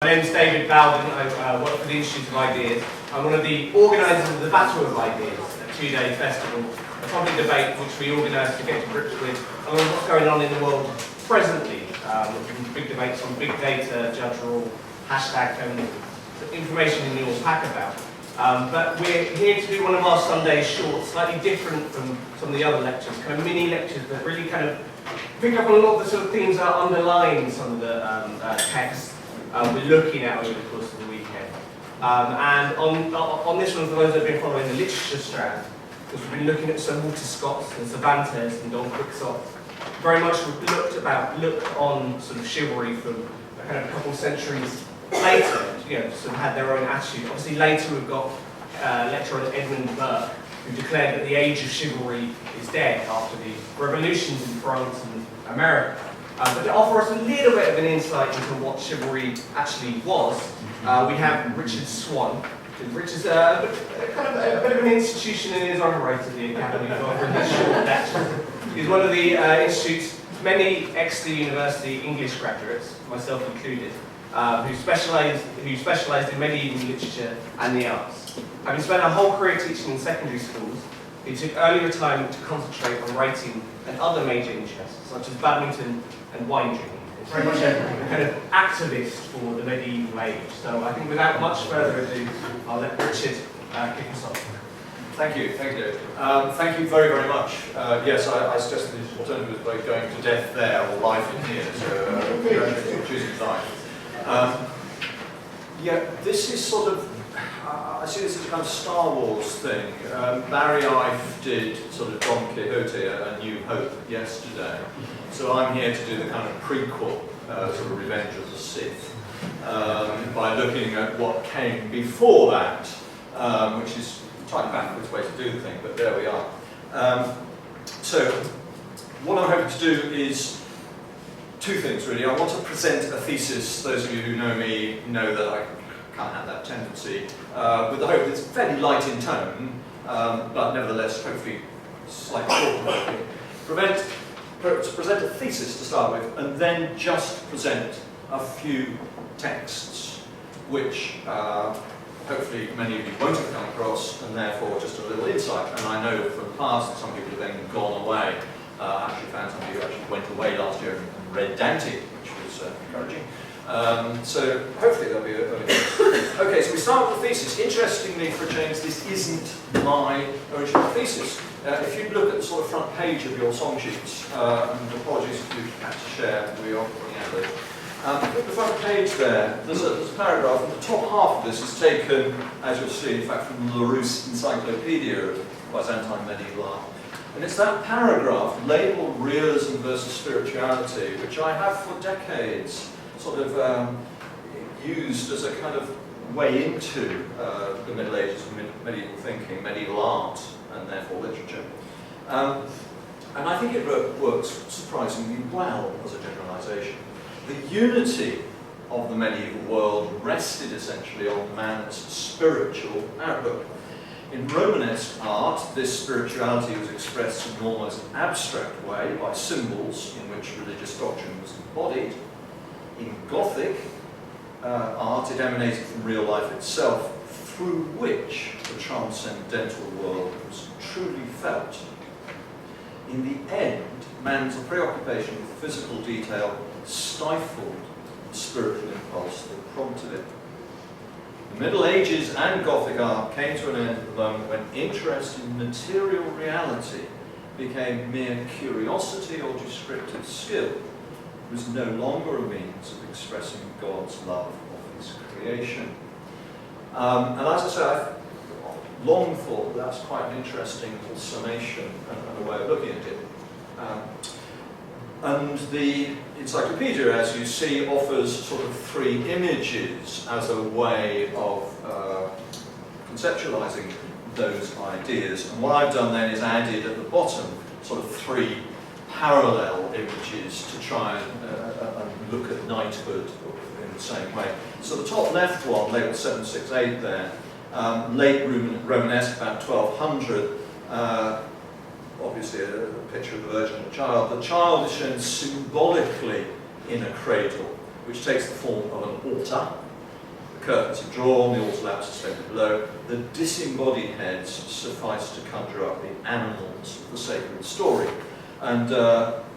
My name is David Bowden. I work for the Institute of Ideas. I'm one of the organisers of the Battle of Ideas, a two-day festival, a public debate which we organise to get to grips with what's going on in the world presently. Big debates on big data, judge rule, hashtag feminism, information in your pack about. But we're here to do one of our Sunday shorts, slightly different from some of the other lectures, kind of mini lectures that really kind of pick up on a lot of the sort of themes that are underlying some of the texts we're looking at over the course of the weekend. And on this one, for those that have been following the literature strand, because we've been looking at Sir Walter Scott's and Cervantes and Don Quixote, very much looked on sort of chivalry from a kind of couple of centuries later, sort of had their own attitude. Obviously later we've got lecturer Edmund Burke, who declared that the age of chivalry is dead after the revolutions in France and America. But to offer us a little bit of an insight into what chivalry actually was, we have Richard Swan. Richard's kind of a bit of an institution in his own right at the Academy for offering these short lectures. He's one of the Institute's many Exeter University English graduates, myself included, who specialised in medieval literature and the arts. Having spent a whole career teaching in secondary schools, he took early retirement to concentrate on writing and other major interests, such as badminton and wine drinking. He's very much a kind of activist for the medieval age. So I think without much further ado, I'll let Richard kick us off. Thank you, David. Thank you very, very much. Yes, I suggested the alternative was both going to death there or life in here, so congratulations on choosing life. Yeah, this is sort of, I see this as a kind of Star Wars thing. Barry Ive did sort of Don Quixote, A New Hope, yesterday. So I'm here to do the kind of prequel, sort of Revenge of the Sith, by looking at what came before that, which is a slightly backwards way to do the thing, but there we are. So what I'm hoping to do is two things, really. I want to present a thesis. Those of you who know me know that I can't have that tendency, with the hope that it's fairly light in tone, but nevertheless, hopefully, slightly shorter. To present a thesis to start with, and then just present a few texts, which hopefully many of you won't have come across, and therefore just a little insight. And I know from the past that some people have then gone away. I actually found somebody who actually went away last year and read Dante, which was encouraging. So hopefully there'll be a Okay, so we start with the thesis. Interestingly for James, this isn't my original thesis. If you look at the sort of front page of your song sheets, and apologies if you had to share, we are running out of those. Look at the front page there, there's a paragraph, and the top half of this is taken, as you'll see, in fact, from Larousse Encyclopedia of Byzantine Medieval Art. And it's that paragraph, labelled Realism versus Spirituality, which I have for decades sort of used as a kind of way into the Middle Ages, medieval thinking, medieval art, and therefore literature. And I think it works surprisingly well as a generalisation. The unity of the medieval world rested essentially on man's spiritual outlook. In Romanesque art, this spirituality was expressed in an almost abstract way by symbols in which religious doctrine was embodied. In Gothic art, it emanated from real life itself, through which the transcendental world was truly felt. In the end, man's preoccupation with physical detail stifled the spiritual impulse that prompted it. The Middle Ages and Gothic art came to an end at the moment when interest in material reality became mere curiosity or descriptive skill. It was no longer a means of expressing God's love of his creation. And as I say, I've long thought that's quite an interesting summation and a way of looking at it. And the encyclopedia, as you see, offers sort of three images as a way of conceptualizing those ideas. And what I've done then is added at the bottom sort of three parallel images to try and look at knighthood in the same way. So the top left one, labeled 768 there, late Romanesque, about 1200, obviously a picture of the Virgin and Child. The child is shown symbolically in a cradle, which takes the form of an altar, curtains are drawn, the altar lamp suspended below. The disembodied heads suffice to conjure up the animals of the sacred story. And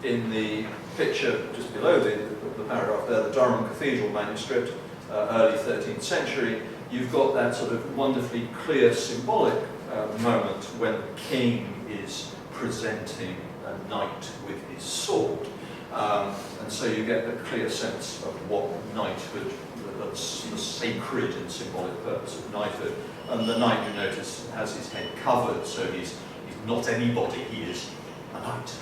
in the picture just below the paragraph there, the Durham Cathedral manuscript, early 13th century, you've got that sort of wonderfully clear symbolic moment when the king is presenting a knight with his sword. And so you get the clear sense of what knighthood, that's the sacred and symbolic purpose of knighthood. And the knight, you notice, has his head covered, so he's not anybody, he is a knight.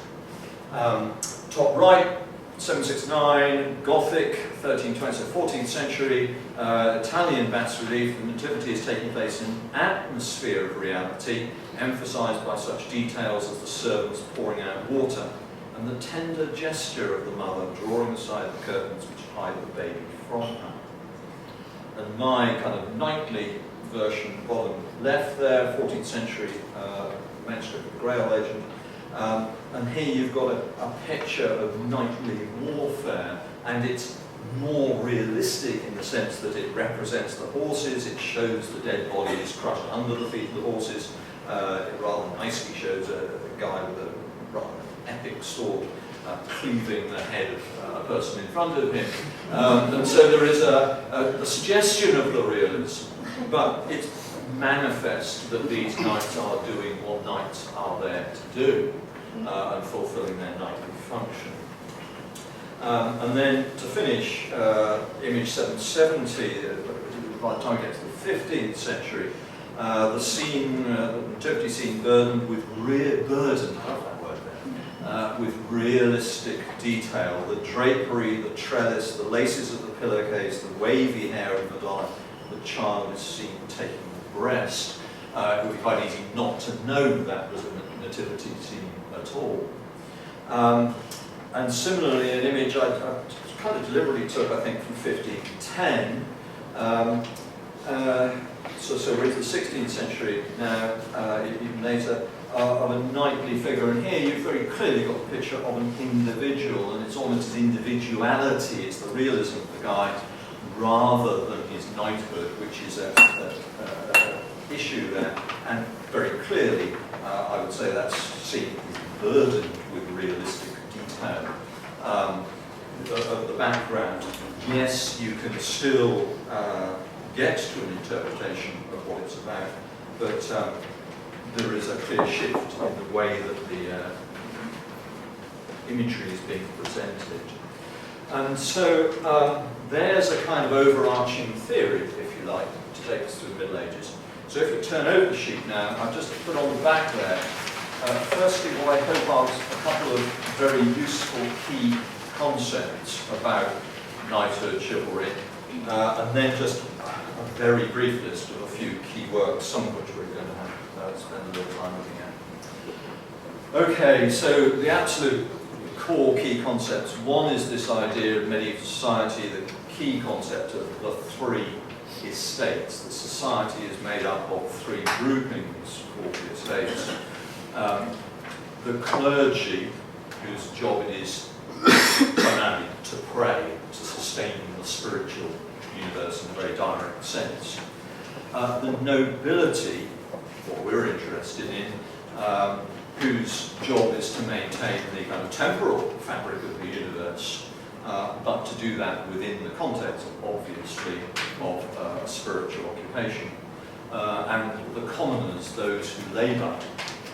Top right, 769, Gothic, 1320, so 14th century, Italian bas-relief. The Nativity is taking place in an atmosphere of reality, emphasised by such details as the servants pouring out water, and the tender gesture of the mother drawing aside the curtains which hide the baby from her. And my kind of knightly version, bottom left there, 14th century manuscript of the Grail legend. And here you've got a picture of knightly warfare, and it's more realistic in the sense that it represents the horses, it shows the dead bodies crushed under the feet of the horses. It rather nicely shows a guy with a rather epic sword cleaving the head of a person in front of him. And so there is a suggestion of the realism, but it's manifest that these knights are doing what knights are there to do, and fulfilling their knightly function. And then to finish, image 770, by the time we get to the 15th century, the scene, the nativity scene burdened with I love that word there, with realistic detail. The drapery, the trellis, the laces of the pillowcase, the wavy hair of Madonna, the child is seen taking the breast. It would be quite easy not to know that was a nativity scene at all. And similarly, an image I kind of deliberately took, I think, from 1510. So we're into the 16th century now, even later, of a knightly figure. And here you've very clearly got the picture of an individual, and it's almost his individuality, it's the realism of the guy, rather than his knighthood, which is an issue there. And very clearly, I would say that's seen burdened with realistic detail of the background. Yes, you can still get to an interpretation of what it's about, but there is a clear shift in the way that the imagery is being presented. And so there's a kind of overarching theory, if you like, to take us through the Middle Ages. So if you turn over the sheet now, I've just put on the back there, firstly what I hope are a couple of very useful key concepts about knighthood, chivalry, and then just a very brief list of a few key works, some of which we're going to have spend a little time looking at. Okay, so the absolute core key concepts. One is this idea of medieval society, the key concept of the three estates. The society is made up of three groupings called the estates. The clergy, whose job it is primarily to pray, to sustain the spiritual universe in a very direct sense. The nobility, what we're interested in, whose job is to maintain the kind of temporal fabric of the universe, but to do that within the context, obviously, of a spiritual occupation. And the commoners, those who labour,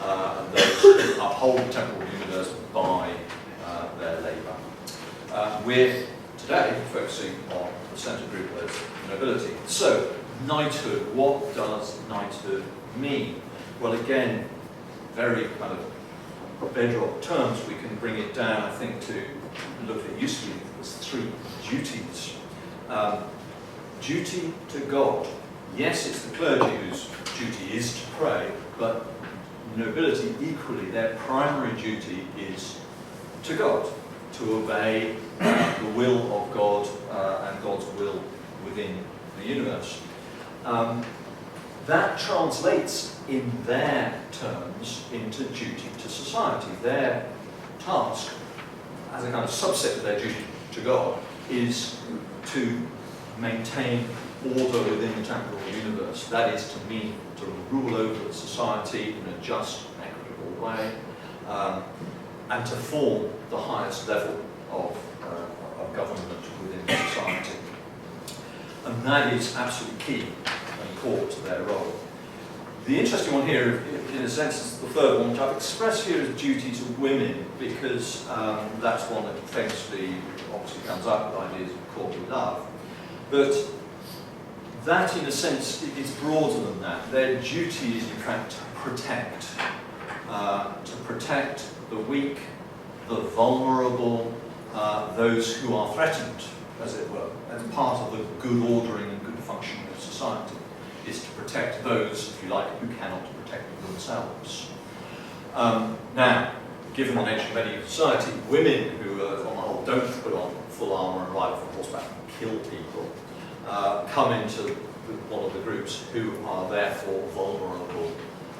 and those who uphold the temporal universe by their labour. We're today focusing on the centre group as nobility. So, knighthood, what does knighthood mean? Well, again, very kind of bedrock terms, we can bring it down, I think, to look at usefully as three duties. Duty to God. Yes, it's the clergy whose duty is to pray, but nobility equally, their primary duty is to God, to obey the will of God and God's will within the universe. That translates in their terms into duty to society. Their task, as a kind of subset of their duty to God, is to maintain order within the temporal universe. That is to mean to rule over society in a just and equitable way, and to form the highest level of government within society. And that is absolutely key and core to their role. The interesting one here, in a sense, is the third one, which I've expressed here as duty to women, because that's one that famously obviously comes up with ideas of courtly love. But that, in a sense, is broader than that. Their duty is, in fact, to protect the weak, the vulnerable, those who are threatened, as it were, as part of the good ordering and good functioning of society, is to protect those, if you like, who cannot protect themselves. Now, given the nature of medieval society, women who, on the whole, don't put on full armour and ride on horseback and kill people, come into one of the groups who are therefore vulnerable,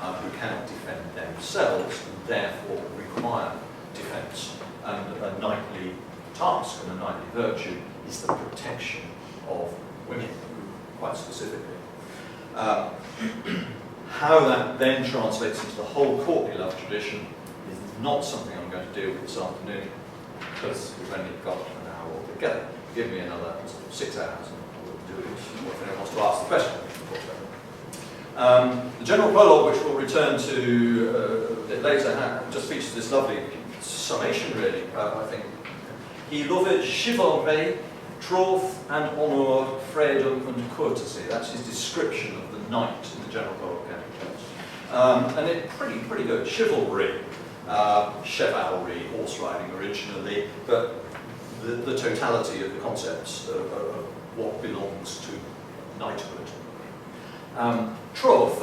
who cannot defend themselves, and therefore require defence. And a knightly task and a knightly virtue is the protection of women, quite specifically. How that then translates into the whole courtly love tradition is not something I'm going to deal with this afternoon, because we've only got an hour altogether. Give me another 6 hours and we'll do it. If anyone wants to ask the question, the general prologue, which we'll return to a bit later, just features this lovely summation, really, I think. He loved chivalry, troth and honour, freedom and courtesy. That's his description of the knight in the general prologue. And it's pretty good. Chivalry, chivalry, horse riding originally, but the totality of the concepts of what belongs to knighthood. Troth,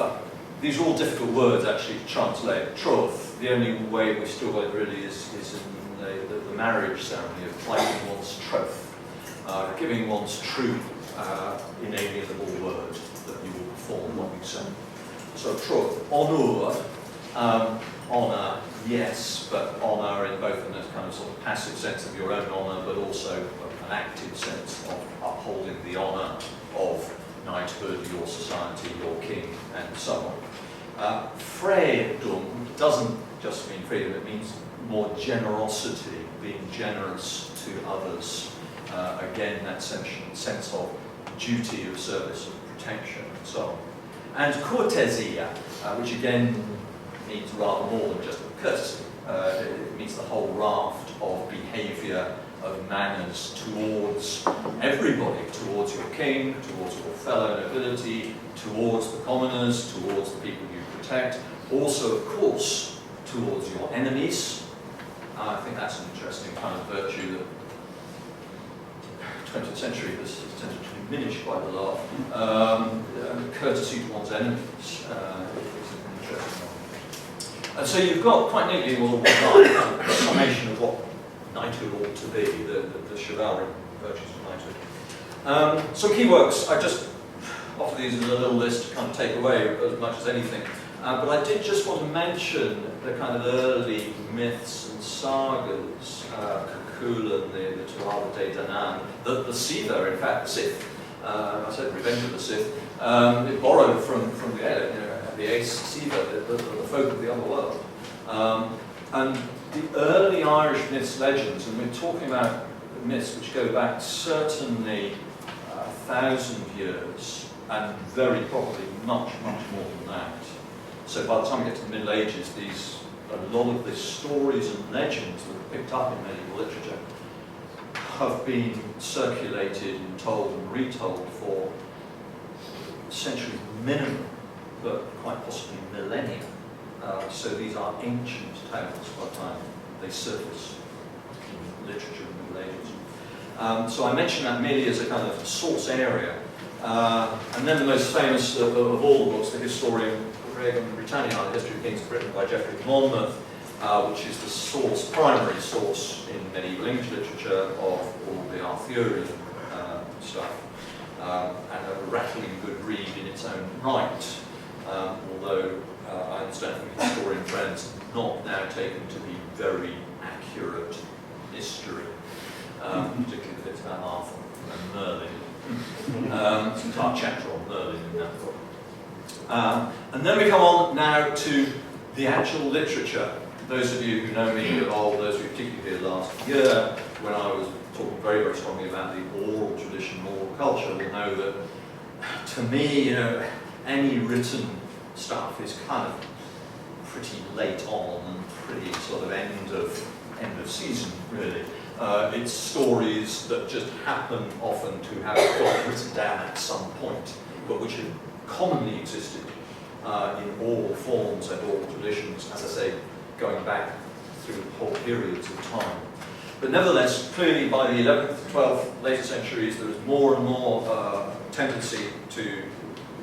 these are all difficult words actually to translate. Troth, the only way we still got it really is in the marriage ceremony of plighting one's troth, giving one's true, inalienable word that you will perform what you say. So troth, honour, honour, yes, but honour in both in a kind of sort of passive sense of your own honour, but also an active sense of upholding the honour of knighthood, your society, your king, and so on. Freedom doesn't just mean freedom, it means more generosity, being generous to others. Again, that sense of duty of service, of protection, and so on. And courtesia, which again means rather more than just courtesy. It means the whole raft of behaviour, of manners towards everybody, towards your king, towards your fellow nobility, towards the commoners, towards the people you protect, also, of course, towards your enemies. I think that's an interesting kind of virtue that 20th century has tended to diminish quite a lot. Courtesy to one's enemies is an interesting one. And so you've got quite neatly all the summation of what knighthood ought to be, the chivalry virtues of knighthood. Some key works, I just offer these as a little list to kind of take away as much as anything. But I did just want to mention the kind of early myths and sagas, Cuchulainn, the Tuatha De Danann, the Siva, in fact, the Sith. I said Revenge of the Sith. It borrowed from the Aes Siva, the folk of the underworld. And the early Irish myths, legends, and we're talking about myths which go back certainly 1,000 years, and very probably much more than that. So by the time we get to the Middle Ages, a lot of the stories and legends that are picked up in medieval literature have been circulated and told and retold for centuries minimum, but quite possibly millennia. So these are ancient tales by the time they surface in literature in the Middle Ages. So I mention that merely as a kind of source area. And then the most famous of all the books, the Historia Regum Britanniae, the History of Kings of Britain by Geoffrey of Monmouth, which is the primary source in medieval English literature of all the Arthurian stuff, and a rattling good read in its own right, although I understand from historian friends not now taken to be very accurate history, particularly if it's about Arthur and Merlin It's an entire chapter on Merlin in that book. And then we come on now to the actual literature. Those of you who know me of old, those who were particularly here last year, when I was talking very, very strongly about the oral tradition, oral culture, will know that to me, you know, any written stuff is kind of pretty late on and pretty sort of end of season, really. It's stories that just happen often to have got written down at some point, but which have commonly existed in all forms and all traditions, as I say, going back through whole periods of time. But nevertheless, clearly by the 11th, 12th, later centuries, there was more and more tendency to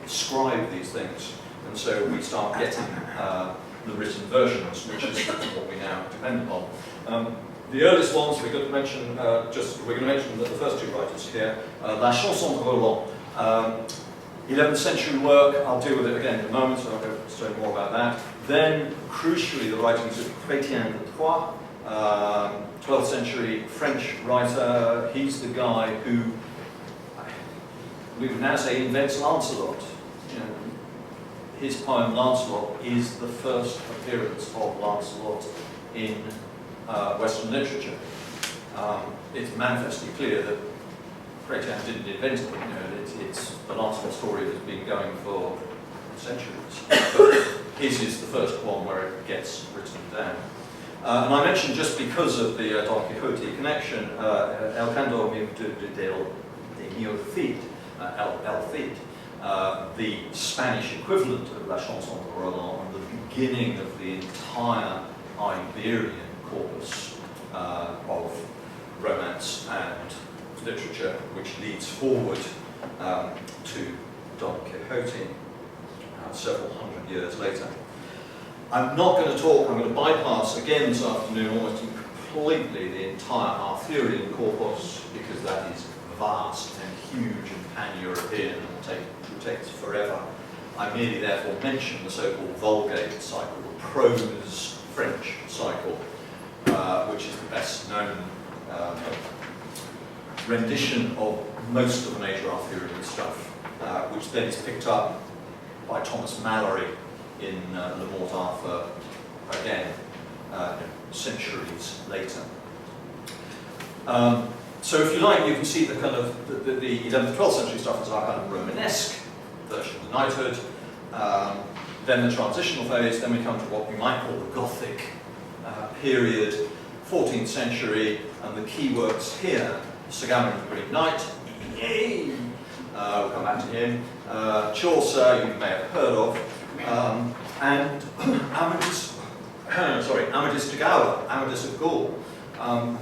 scribe these things. And so we start getting the written versions, which is what we now depend upon. The earliest ones we're going to mention, we're going to mention the first two writers here, La Chanson de Roland. 11th century work, I'll deal with it again in a moment, so I'll go say more about that. Then, crucially, the writings of Chrétien de Troyes, 12th century French writer. He's the guy who, we would now say, invents Lancelot. You know, his poem Lancelot is the first appearance of Lancelot in Western literature. It's manifestly clear that Chrétien didn't invent it. You know, it's the Lancelot story that's been going for centuries. But his is the first one where it gets written down. And I mentioned, just because of the Don Quixote connection, El Canto del Niño Cid, El Cid, the Spanish equivalent of La Chanson de Roland, and the beginning of the entire Iberian corpus of romance and literature, which leads forward to Don Quixote several hundred years later. I'm not going to talk, I'm going to bypass again this afternoon almost completely the entire Arthurian corpus, because that is vast and huge and pan-European and will take us forever. I merely therefore mention the so-called Vulgate cycle, the prose French cycle, which is the best known rendition of most of the major Arthurian stuff, which then is picked up by Thomas Malory in Le Morte Arthur, again, centuries later. So if you like, you can see the kind of the 11th, 12th century stuff as our kind of Romanesque version of the knighthood, then the transitional phase, then we come to what we might call the Gothic period, 14th century, and the key works here, Sir Gawain the Green Knight, yay! We'll come back to him. Chaucer, you may have heard of, and Amadis de Gaula, Amadis of Gaul,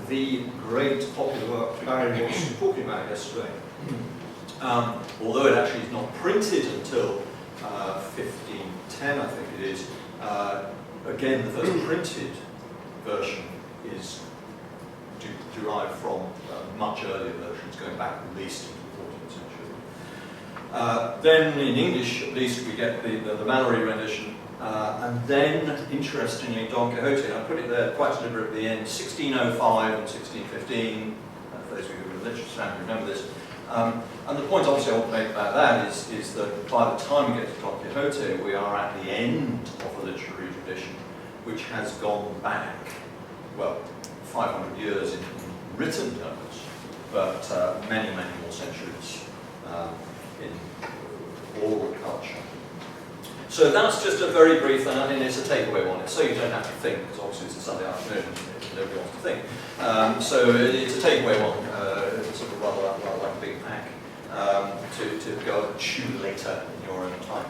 the great popular work Barry was talking about yesterday. Although it actually is not printed until 1510, I think it is, again, the first printed version is derived from much earlier versions, going back at least into the 14th century. Then in English, at least, we get the Malory rendition, and then, interestingly, Don Quixote. I put it there quite deliberately in 1605 and 1615, for those of you who are in literature stand remember this. And the point obviously I want to make about that is that by the time we get to Don Quixote, we are at the end of the literary tradition, which has gone back, well, 500 years in written terms, but many, many more centuries in oral culture. So that's just a very brief, and I mean it's a takeaway one, so you don't have to think, because obviously it's a Sunday afternoon, nobody wants to think. So it's a takeaway one, sort of rather like a big pack, to go and chew later in your own time.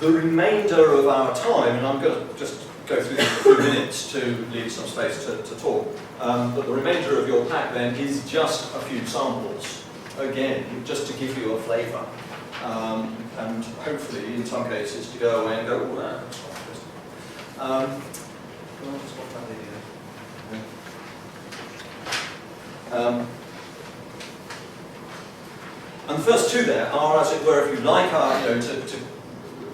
The remainder of our time, and I'm going to just go through this in a few minutes to leave some space to talk, but the remainder of your pack then is just a few samples, again, just to give you a flavour. And hopefully, in some cases, to go away and go, oh, that's quite interesting. Well, just what and the first two there are, as it were, if you like, to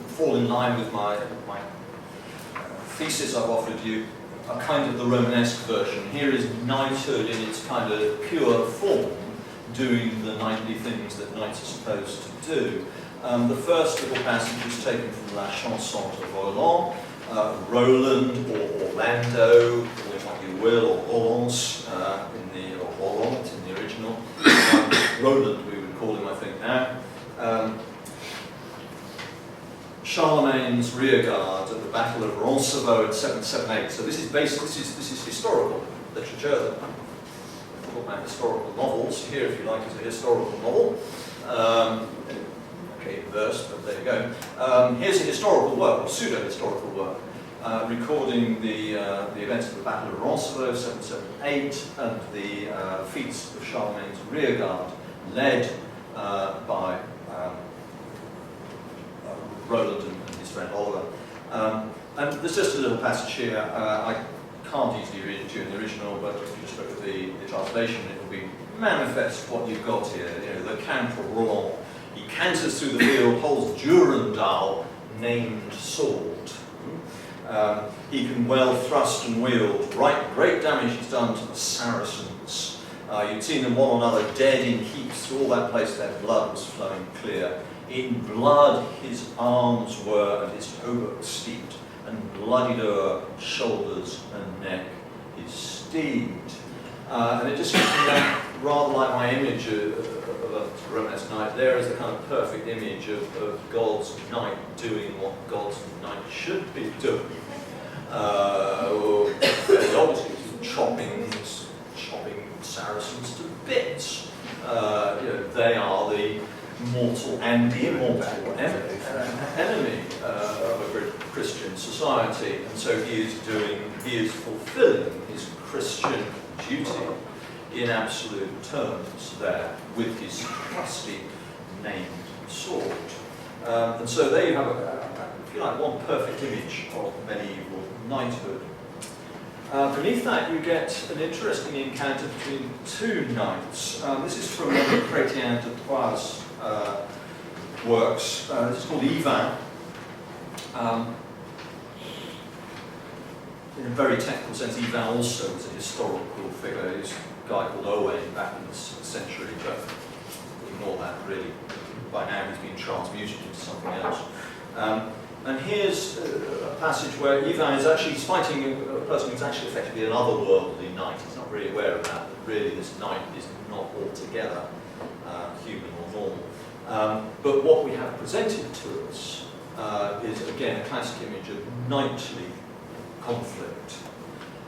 fall in line with my thesis I've offered you, a kind of the Romanesque version. Here is knighthood in its kind of pure form, doing the knightly things that knights are supposed to do. The first little passage is taken from La Chanson de Roland, Roland or Orlando, call it what you will, or Roland in the original. Roland we would call him, I think, now. Charlemagne's rearguard at the Battle of Roncevaux in 778. So this is historical literature. Talk about historical novels. Here, if you like, is a historical novel. Okay, in verse, but there you go. Here's a historical work, or pseudo-historical work, recording the events of the Battle of Roncevaux, 778, and the feats of Charlemagne's rearguard, led by Roland and his friend Oliver. And there's just a little passage here. I can't easily read it to you in the original, but if you just look at the translation, it will be manifest what you've got here. You know, the Count of Roland, he canters through the field, holds Durandal, named sword. He can well thrust and wield. Great damage he's done to the Saracens. You'd seen them one on another dead in heaps through all that place. Their blood was flowing clear. In blood his arms were, and his hauberk steeped, and bloodied o'er shoulders and neck his steed. And it just gives me that rather like my image of a Romanesque knight. There is the kind of perfect image of God's knight doing what God's knight should be doing. Obviously, chopping Saracens to bits. They are the mortal and immortal enemy of a Christian society, and so he is fulfilling his Christian duty in absolute terms there with his trusty named sword. And so there you have, if you like, one perfect image of medieval knighthood. Beneath that you get an interesting encounter between two knights. This is from one of Chrétien de Troyes' works. This is called Yvain. In a very technical sense, Yvain also was a historical figure. He's a guy called Owain back in the 6th century, but ignore that really. By now he's been transmuted into something else. And here's a passage where Yvain is actually fighting a person who's actually effectively an otherworldly knight. He's not really aware of that, but really this knight is not altogether human or normal. But what we have presented to us is, again, a classic image of knightly conflict.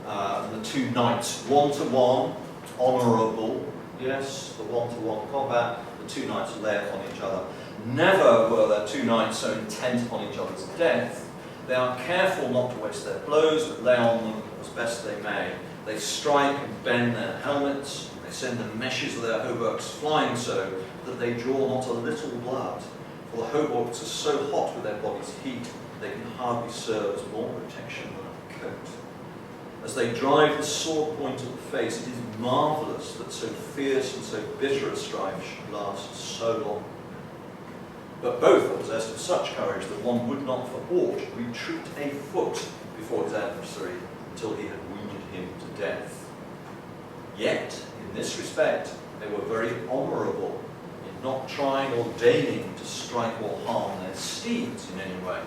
And the two knights, one-to-one, honourable, yes, the one-to-one combat, the two knights lay upon each other. Never were there two knights so intent upon each other's death. They are careful not to waste their blows, but lay on them as best they may. They strike and bend their helmets, they send the meshes of their hauberks flying so that they draw not a little blood. For the hauberks are so hot with their body's heat, they can hardly serve as more protection than a coat. As they drive the sword point at the face, it is marvellous that so fierce and so bitter a strife should last so long. But both are possessed of such courage that one would not for aught retreat a foot before his adversary until he had wounded him to death. Yet, in this respect, they were very honourable in not trying or deigning to strike or harm their steeds in any way.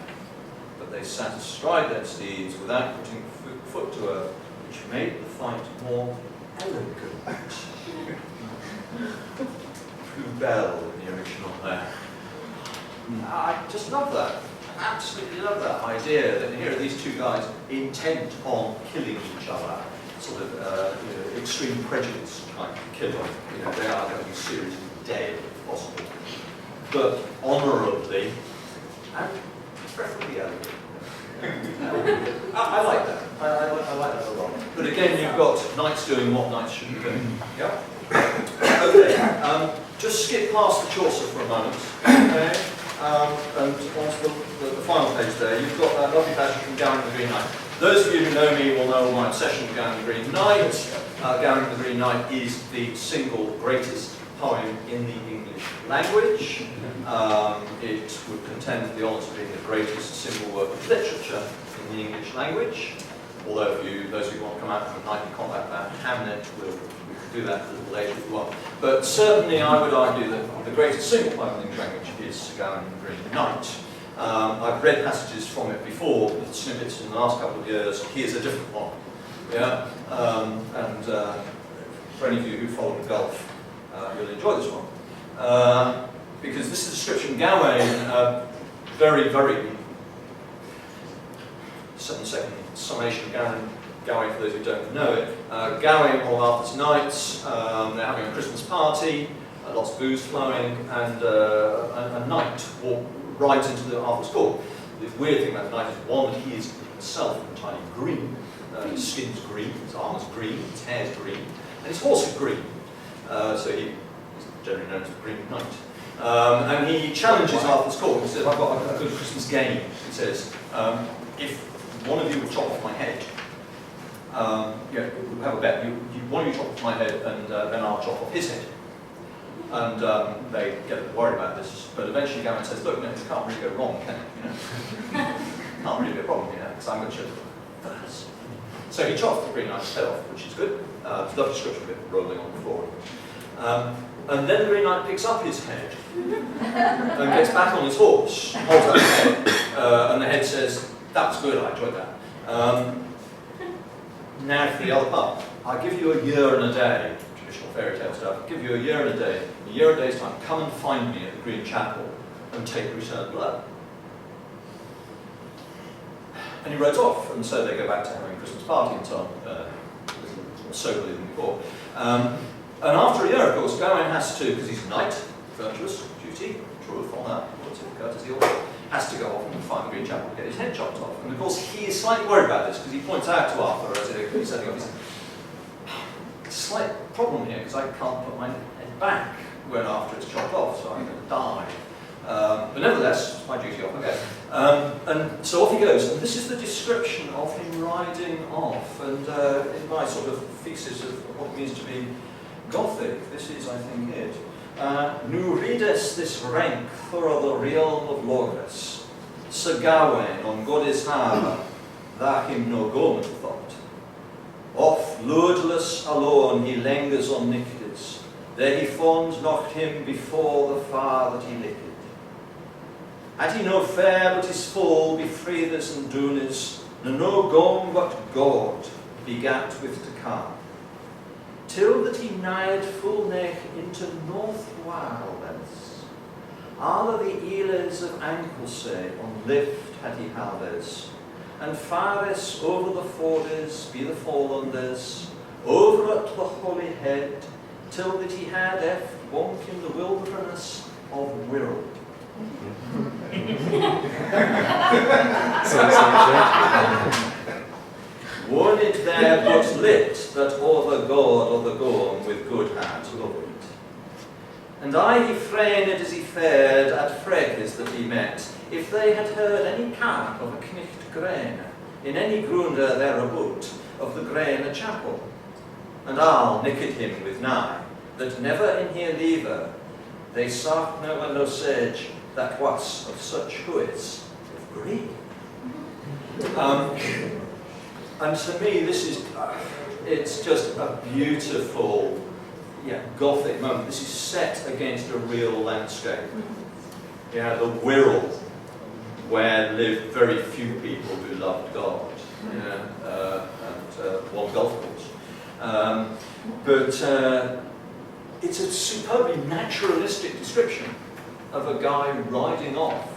But they sat astride their steeds without putting foot to earth, which made the fight more elegant. Plus belle in the original there. I just love that. Absolutely love that idea that here are these two guys intent on killing each other, sort of extreme prejudice kind of killing. They are going to be seriously dead if possible, but honourably and preferably elegant. I like that. I like that a lot. But again, you've got knights doing what knights should be doing. Yeah. Okay. Just skip past the Chaucer for a moment. Okay. And onto the final page there, you've got that lovely passage from Gowing the Green Knight. Those of you who know me will know my obsession with Gowing the Green Knight. Gowing the Green Knight is the single greatest poem in the English language. It would contend with the honours of being the greatest single work of literature in the English language. Although those of you who want to come out from nightly combat about Hamlet, we can do that a little later if you want. But certainly I would argue that the greatest single poem in the English language is Sir Gawain the Green Knight. I've read passages from it before, with snippets in the last couple of years. Here's a different one. Yeah? For any of you who follow the Gulf, you'll enjoy this one. Because this is a description of Gawain, very, very 7-second summation of Gawain for those who don't know it. Gawain, all Arthur's knights, they're having a Christmas party, lots of booze flowing, and a knight rides into the Arthur's court. The weird thing about the knight is, one, that he is himself entirely green. His skin's green, his armour's green, his hair's green, and his horse is green. So he's generally known as the Green Knight. And he challenges Arthur's court. He says, I've got a good Christmas game. He says, if one of you will chop off my head, we'll have a bet. One of you chop off my head, and then I'll chop off his head. And they get a bit worried about this, but eventually Gawain says, look, no, it can't really go wrong, can it? Can't really be a problem, because I'm going to chop it first. So he chops the Green Knight's head off, which is good. It's a lovely description of it rolling on the floor. And then the Green Knight picks up his head and gets back on his horse, holds out his head, and the head says, that was good, I enjoyed that. Now for the other part. I'll give you a year and a day, traditional fairy tale stuff, I'll give you a year and a day. In a year and a day's time, come and find me at the Green Chapel and take return blood. And he rides off, and so they go back to having a Christmas party and so on, a little more soberly than before. And after a year, of course, Gawain has to, because he's a knight, virtuous, duty, truth, all that, courtesy, all that, has to go off and find the Green Chapel and get his head chopped off. And of course, he is slightly worried about this, because he points out to Arthur, as he's setting up, he says, there's a slight problem here, because I can't put my head back when after it's chopped off, so I'm going to die. But nevertheless, it's my duty off, okay. And so off he goes, and this is the description of him riding off, and in my sort of thesis of what it means to be Gothic, this is, I think, it. Nu rides this rank through the realm of Logos, Sir Gawain on God's harbour, that him no goment thought. Off loadless alone he lingers on Nictus, there he fonds not him before the far that he licked. Had he no fair but his full be freeders and dooners, no gone but God begat with to come. Till that he nighed full neck into North Wales, all of the eelers of Anglesey on lift had he halders, and fares over the fordes be the forelanders, over at the holy head, till that he had eft wonk in the wilderness of Wirral. Won it there but lit, that o'er the god or the gone with good heart loved. And I he frained as he fared at Freckes that he met, if they had heard any carp of a knicht grain, in any grunder thereabout of the grain a chapel. And I'll nicked him with nigh, that never in here lever, they sought no and no sage, that was of such huis of green. And to me, this is, it's just a beautiful, Gothic moment. This is set against a real landscape. The Wirral, where lived very few people who loved God, and one golf course. But it's a superbly naturalistic description of a guy riding off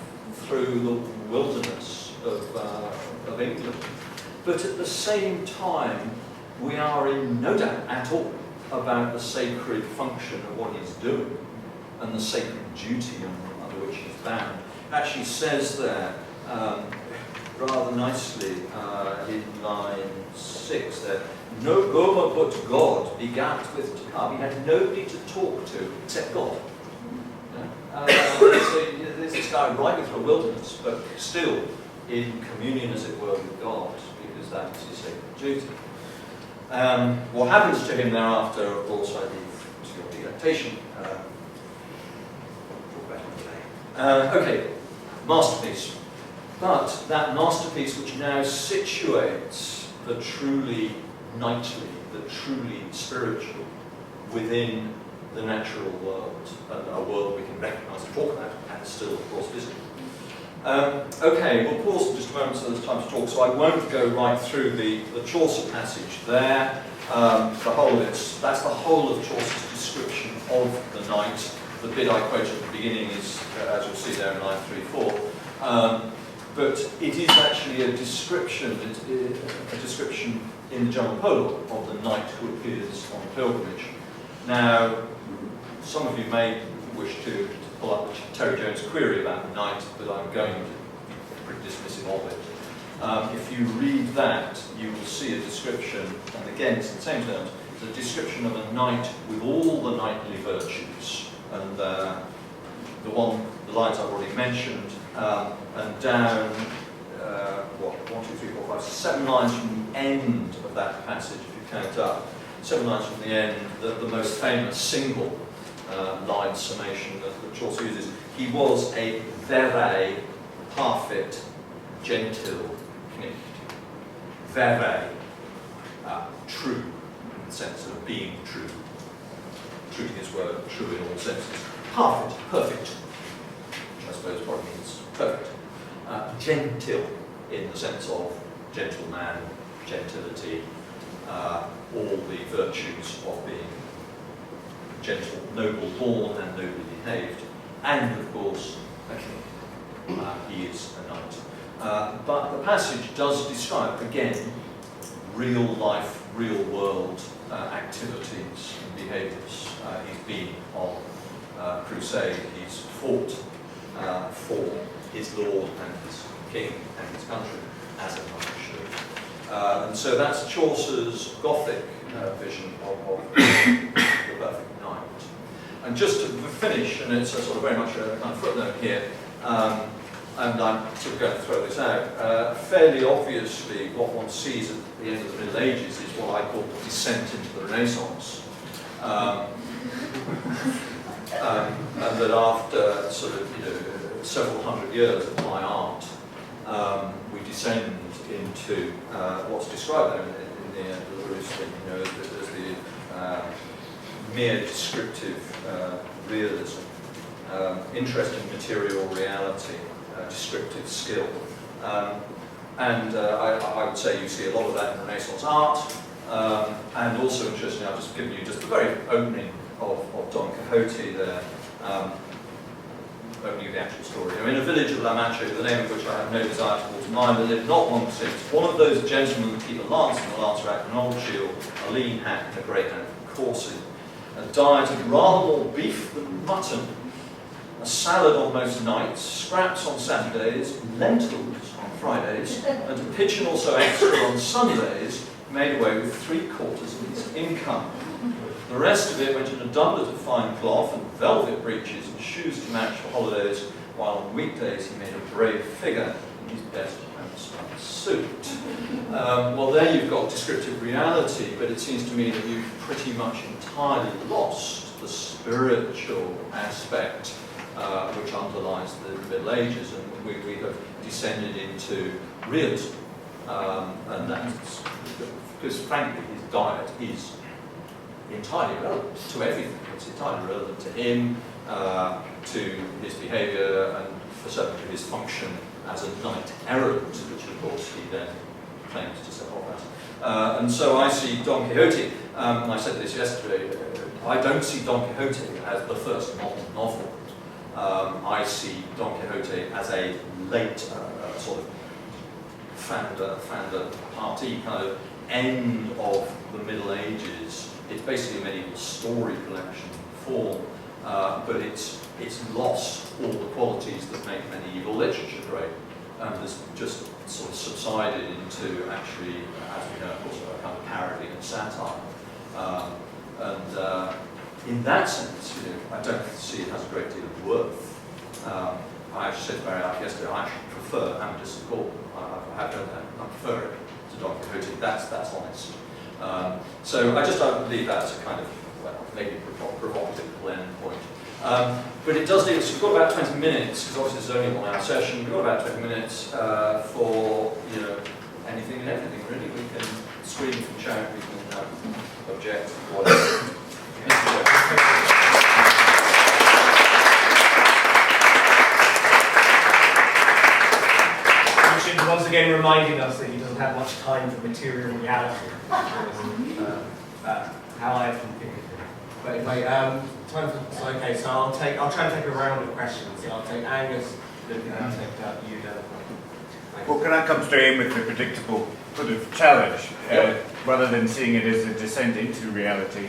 through the wilderness of England. But at the same time, we are in no doubt at all about the sacred function of what he's doing and the sacred duty under which he's bound. Actually says there, rather nicely, in line 6 there, no Gomer but God begat with to come. He had nobody to talk to except God. So there's this guy riding through a wilderness, but still in communion, as it were, with God, because that is his sacred duty. What happens to him thereafter, of course, I leave to your delectation. Talk about it today. Okay, masterpiece. But that masterpiece which now situates the truly knightly, the truly spiritual within the natural world, and a world we can recognise and talk about, and still, of course, visit. Okay, we'll pause for just a moment so there's time to talk, so I won't go right through the Chaucer passage there. That's the whole of Chaucer's description of the knight. The bit I quoted at the beginning is, as you'll see there in line 3-4. But it is actually a description in the general prologue of the knight who appears on pilgrimage. Now, some of you may wish to pull up Terry Jones' query about the knight, but I'm going to be pretty dismissive of it. If you read that, you will see a description, and again, it's in the same terms, it's a description of a knight with all the knightly virtues, and the lines I've already mentioned, and down, 1, 2, 3, 4, 5, 7 lines from the end of that passage, if you count up, 7 lines from the end, the most famous single line summation that Chaucer uses. He was a very parfait, gentil knight. Very true, in the sense of being true. True to his word, true in all senses. Parfait, perfect, which I suppose probably means perfect. Gentil, in the sense of gentleman, gentility, all the virtues of being gentle, noble born and nobly behaved, and of course a king. He is a knight. But the passage does describe, again, real life, real world activities and behaviours. He's been on crusade, he's fought for his lord and his king and his country, as a knight should. And so that's Chaucer's Gothic vision of the perfect knight. And just to finish, and it's a sort of very much a kind of footnote here, and I'm sort of going to throw this out, fairly obviously what one sees at the end of the Middle Ages is what I call the descent into the Renaissance. And that after sort of several hundred years of high art, we descend into what's described there in the as the mere descriptive realism, interest in material reality, descriptive skill. And I would say you see a lot of that in Renaissance art, and also interestingly, I've just given you just the very opening of Don Quixote there, opening of the actual story. In a village of La Mancha, the name of which I have no desire to call to mind, there lived not one since one of those gentlemen that keep a lance and a lance rack, an old shield, a lean hat, and a great hand coursing, a diet of rather more beef than mutton, a salad on most nights, scraps on Saturdays, lentils on Fridays, and a pigeon also extra on Sundays, made away with 3/4 of his income. The rest of it went in a doublet of fine cloth and velvet breeches and shoes to match for holidays, while on weekdays he made a brave figure in his best homespun suit. Well, there you've got descriptive reality, but it seems to me that you've pretty much entirely lost the spiritual aspect which underlies the Middle Ages, and we have descended into realism. And that's because, frankly, his diet is entirely relevant to everything. It's entirely relevant to him, to his behaviour, and for certain to his function as a knight-errant, which of course he then claims to set off as. And so I see Don Quixote, and I said this yesterday, I don't see Don Quixote as the first modern novel. I see Don Quixote as a late sort of founder party, kind of end of the Middle Ages. It's basically a medieval story collection form, but it's lost all the qualities that make medieval literature great, and has just sort of subsided into actually, as we know, of course, a kind of parody and satire. In that sense, I don't see it has a great deal of worth. I actually said to Barry out yesterday, I actually prefer Amadis of Gaul. I have done that. I prefer it to Don Quixote. That's honest. So I would leave that as a kind of, well, maybe provocative end point. But it does leave us, we've got about 20 minutes, because obviously this is only a 1 hour session, we've got about 20 minutes for, anything and everything, really. We can scream and shout, we can object, whatever. Richard once again reminding us that he doesn't have much time for material reality. How I often think of it. But anyway, okay, so I'll try and take a round of questions. So I'll take Angus, Luke, and I'll take you, Jennifer. Well, can I come straight in with the predictable sort of challenge? Rather than seeing it as a descent into reality,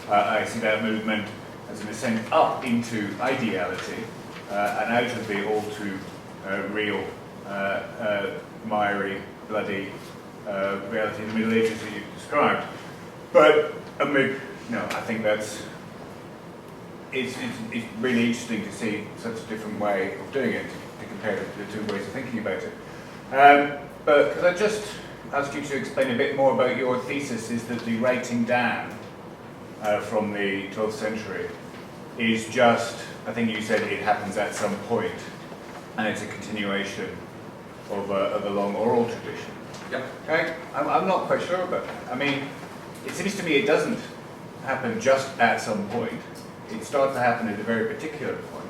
I see that movement as an ascent up into ideality and out of the all too real, miry, bloody reality in the Middle Ages that you've described. But I think it's really interesting to see such a different way of doing it, to compare the two ways of thinking about it. But could I just ask you to explain a bit more about your thesis? Is that the writing down from the 12th century is just, I think you said it happens at some point, and it's a continuation of a long oral tradition. Yep. Okay? I'm not quite sure about that. I mean, it seems to me it doesn't happen just at some point. It starts to happen at a very particular point.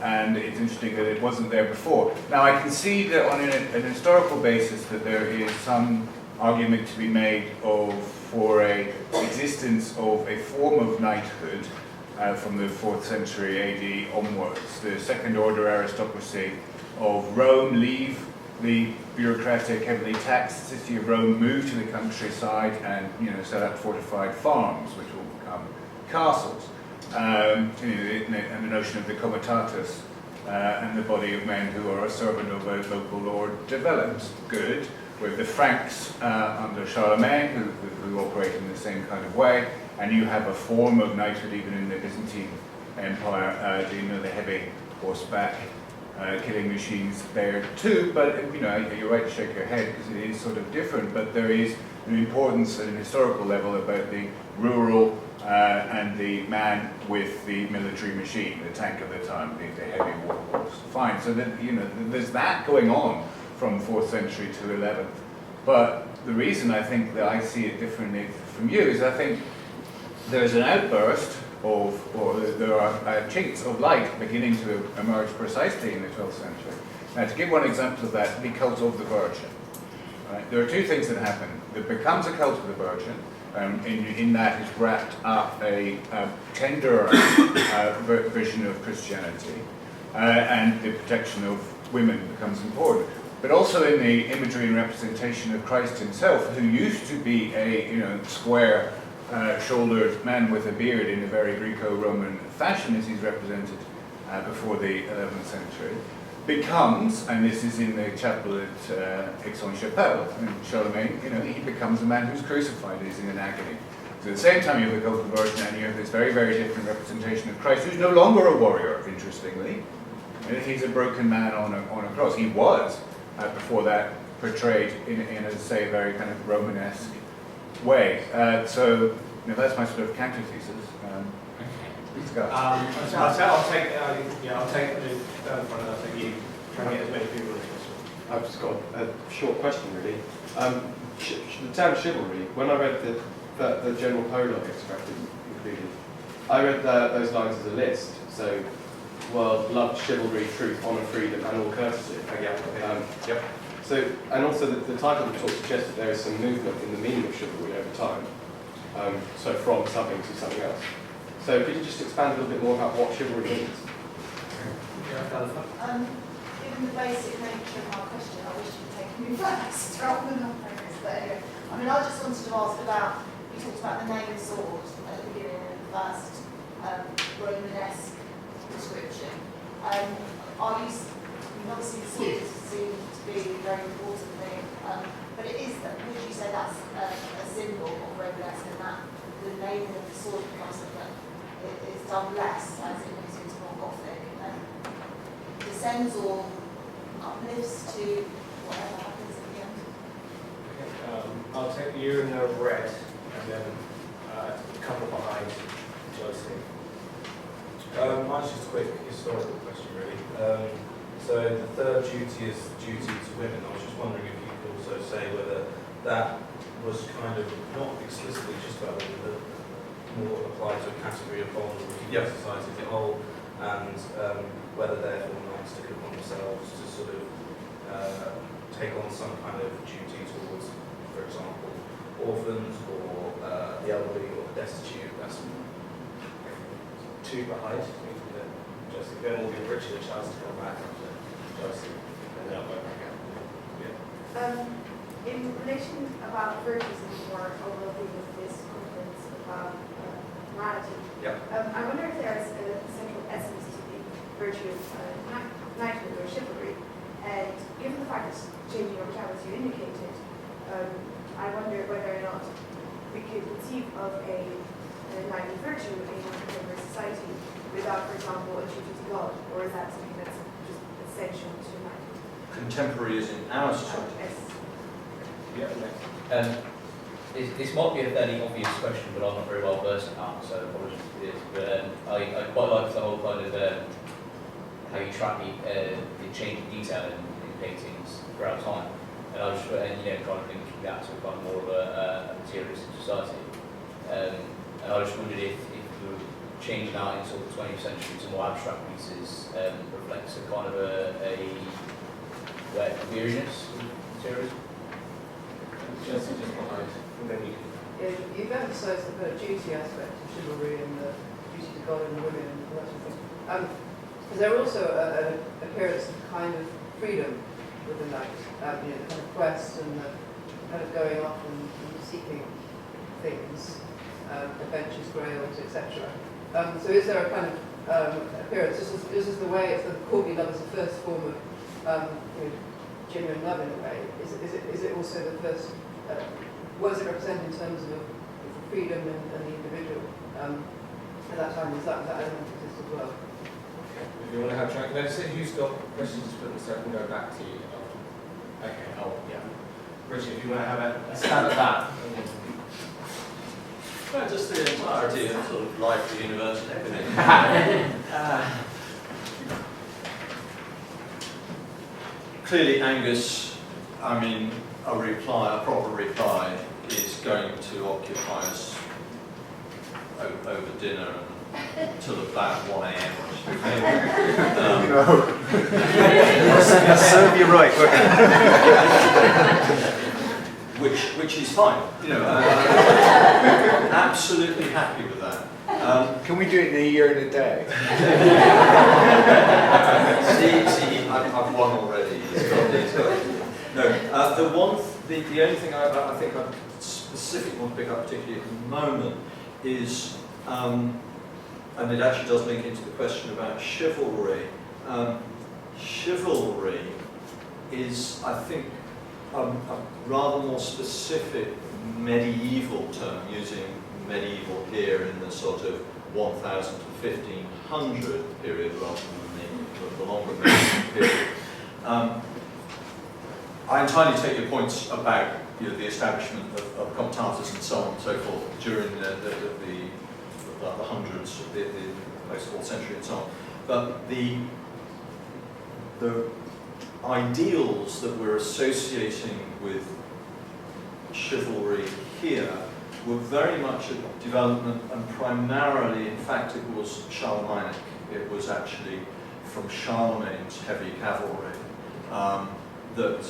And it's interesting that it wasn't there before. Now, I can see that on an historical basis that there is some argument to be made for a existence of a form of knighthood from the 4th century AD onwards. The second order aristocracy of Rome leave the bureaucratic, heavily taxed city of Rome, move to the countryside and set up fortified farms, which will become castles. And the notion of the comitatus and the body of men who are a servant of a local lord develops. Good. With the Franks under Charlemagne, who operate in the same kind of way, and you have a form of knighthood even in the Byzantine Empire, the heavy horseback killing machines there too. But you're right to shake your head because it is sort of different. But there is an importance at an historical level about the rural and the man with the military machine, the tank of the time, the heavy war horse. Fine. So that there's that going on from 4th century to 11th. But the reason I think that I see it differently from you is I think there's an outburst or there are chinks of light beginning to emerge precisely in the 12th century. Now, to give one example of that, the cult of the Virgin. Right? There are two things that happen. There becomes a cult of the Virgin. In that is wrapped up a tender vision of Christianity, and the protection of women becomes important. But also in the imagery and representation of Christ himself, who used to be a square shouldered man with a beard in a very Greco-Roman fashion as he's represented before the 11th century, becomes, and this is in the chapel at Aix-en-Chapelle, in Charlemagne, he becomes a man who's crucified, he's in an agony. So at the same time you have the cult of the Virgin, and you have this very, very different representation of Christ, who's no longer a warrior, interestingly. He's a broken man on a cross. He was, before that, portrayed in as I say, a very kind of Romanesque way. So that's my sort of counter thesis. I'll take the third one and I'll take you. Try and get as many people as possible. I've just got a short question, really. The term chivalry, when I read the general prologue extracted included, I read those lines as a list. So, world, love, chivalry, truth, honour, freedom, and all courtesy. Yep. So, and also the title of the talk suggests that there is some movement in the meaning of chivalry over time. So from something to something else. So could you just expand a little bit more about what chivalry means? Given the basic nature of my question, I wish you'd taken me first rather than on purpose. But anyway, I just wanted to ask about, you talked about the name sword at the beginning of the first Romanesque description. Obviously the sword seems to be a very important thing, but it is, would you say that's a symbol of Romanesque, and that the naming of the sword becomes something that is done less as it moves into more Gothic and descends or uplifts to whatever happens at the end? Okay, I'll take you in the red and then a couple behind Joyce. Mine's just a quick historical question, really. So the third duty is duty to women. I was just wondering if you could also say whether that was kind of not explicitly just about women, but more applied to a category of vulnerable people in society as a whole, and whether therefore knights took it upon themselves to sort of take on some kind of duty towards, for example, orphans or the elderly or the destitute. That's two behind. Jesse, then we'll give Richard a chance to come back after Jesse, and then I'll go back out. Yeah. In relation about virtues and more overall theme of this conference about morality, I wonder if there is a central essence to the virtue of knighthood or chivalry, and given the fact it's changing over time as you indicated, I wonder whether or not we could conceive of a knightly virtue in contemporary society without, for example, a duty to God, or is that something that's just essential to knighthood? Contemporary is in our society. Yes. This might be a fairly obvious question, but I'm not very well versed in art, so apologies if it is. But I quite like the whole kind of how you track the change in detail in paintings throughout time, and I was trying to link that to kind of more of a materialistic society. And I just wondered if the changing art in sort of the 20th century to more abstract pieces reflects a kind of a weariness of materialism. Just behind, and then you can. You've emphasised the kind of duty aspect of chivalry and the duty to God and the women and all that sort of thing. Is there also an appearance of kind of freedom with the knight? The kind of quest and the kind of going off and seeking things, adventures, grails, etc. So is there a kind of appearance? This is the way it's the courtly love is the first form of genuine love in a way. Is it also the first? What does it represent in terms of freedom and the individual? At that time, does that element exist as well? If you want to have track, let's see who's got questions to put, so I can go back to you. Okay, Richard, if you want to have a stab at that. Well, just the entirety of sort of life, the universe, and everything. Clearly, Angus, a proper reply is going to occupy us over dinner until about 1 a.m. Serve you right. Which is fine. Absolutely happy with that. Can we do it in a year and a day? See, I've won already. No, the only thing I think I specifically want to pick up, particularly at the moment, is, and it actually does link into the question about chivalry. Chivalry is, I think, a rather more specific medieval term, using medieval here in the sort of 1000 to 1500 period rather than the longer medieval period. I entirely take your points about the establishment of comitatus and so on and so forth during the hundreds, the post-4th century and so on. But the ideals that we're associating with chivalry here were very much a development, and primarily, in fact, it was Charlemagnic. It was actually from Charlemagne's heavy cavalry that